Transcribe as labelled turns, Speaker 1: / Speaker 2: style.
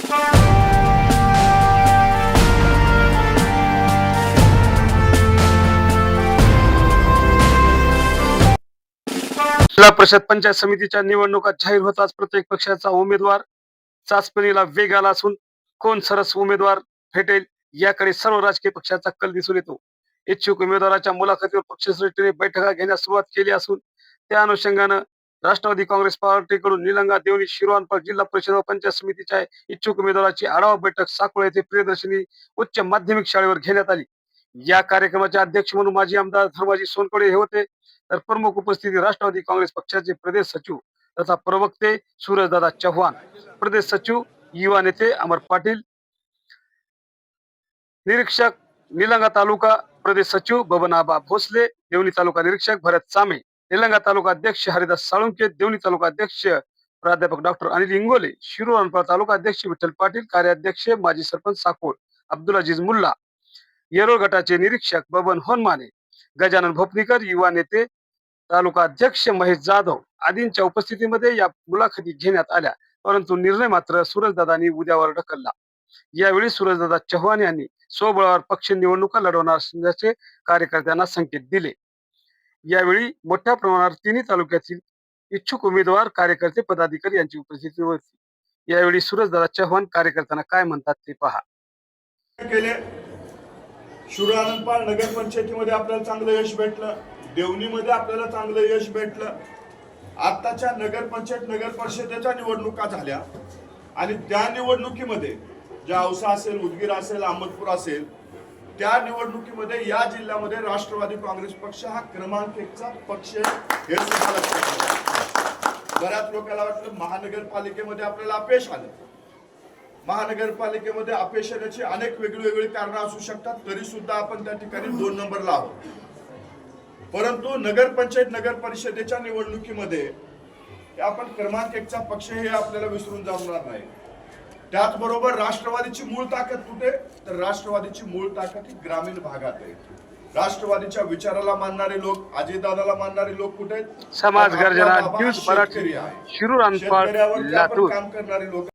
Speaker 1: जिल्हा परिषद पंचायत समितीच्या निवडणुका जाहीर होताच प्रत्येक पक्षाचा उमेदवार चाचपणीला वेग आला असून कोण सरस उमेदवार भेटेल याकडे सर्व राजकीय पक्षाचा कल दिसून येतो. इच्छुक उमेदवाराच्या मुलाखतीवर पक्षश्रेष्ठीने बैठका घेण्यास सुरुवात केली असून त्या अनुषंगानं राष्ट्रवादी काँग्रेस पार्टीकडून निलंगा, देवणी, शिरोआनपाड जिल्हा परिषद व पंचायत समितीच्या इच्छुक उमेदवाराची आढावा बैठक साकोळ येथे प्रियदर्शनी उच्च माध्यमिक शाळेवर घेण्यात आली. या कार्यक्रमाचे अध्यक्ष म्हणून माजी आमदार धर्माजी सोनकडे हे होते, तर प्रमुख उपस्थिती राष्ट्रवादी काँग्रेस पक्षाचे प्रदेश सचिव तथा प्रवक्ते सूरजदादा चव्हाण, प्रदेश सचिव युवा नेते अमर पाटील, निरीक्षक निलंगा तालुका प्रदेश सचिव बबन आबा भोसले, देवणी तालुका निरीक्षक भरत चामे, निलंगा तालुका अध्यक्ष हरिदास साळुंके, देवणी तालुका अध्यक्ष प्राध्यापक डॉक्टर अनिल इंगोले, शिरूर अनपाड तालुका अध्यक्ष विठ्ठल पाटील, कार्याध्यक्ष माजी सरपंच साकोळ अब्दुल अजीज मुल्ला, येरोळ गटाचे निरीक्षक बबन होनमाने, गजानन भोपनीकर, युवा नेते तालुका अध्यक्ष महेश जाधव आदींच्या उपस्थितीमध्ये या मुलाखती घेण्यात आल्या, परंतु निर्णय मात्र सूरजदादांनी उद्यावर ढकलला. यावेळी सूरजदादा चव्हाण यांनी स्वबळावर पक्ष निवडणुका लढवणार असल्याचे कार्यकर्त्यांना संकेत दिले. यावेळी मोठ्या प्रमाणावर तिन्ही तालुक्यातील इच्छुक उमेदवार, कार्यकर्ते, पदाधिकारी यांची उपस्थिती होती. यावेळी सूरजदादा चव्हाण कार्यकर्त्यांना काय म्हणतात ते पहा.
Speaker 2: शिरूर अनंतपाळ नगर पंचायतीमध्ये आपल्याला चांगलं यश भेटलं, देवणीमध्ये आपल्याला चांगलं यश भेटलं. आताच्या नगर पंचायत नगर परिषदेच्या निवडणुका झाल्या आणि त्या निवडणुकीमध्ये ज्या औसा असेल, उदगीर असेल, अहमदपूर असेल, त्या निवडणुकीमध्ये या जिल्ह्यामध्ये राष्ट्रवादी काँग्रेस पक्ष हा क्रमांक 1चा पक्ष हे सुद्धा लक्षात. बऱ्याच लोकांना वाटलं महानगरपालिकेमध्ये आपल्याला अपयश आलं. महानगरपालिकेमध्ये अपयश येण्याची अनेक वेगवेगळी कारणं असू शकतात, तरी सुद्धा आपण त्या ठिकाणी 2 नंबरला आहोत. परंतु नगरपंचायत नगर परिषदेच्या निवडणुकीमध्ये आपण क्रमांक 1चा पक्ष हे आपल्याला विसरून जाणार नाही. त्याचबरोबर राष्ट्रवादीची मूळ ताकद कुठे, तर राष्ट्रवादीची मूळ ताकद ही ग्रामीण भागात आहे. राष्ट्रवादीच्या विचाराला मानणारे लोक, अजयदादाला मानणारे लोक कुठे आहेत?
Speaker 1: समाज गर्जना न्यूज मराठी, शिरूर अनपाड, लातूर.
Speaker 2: काम करणारे लोक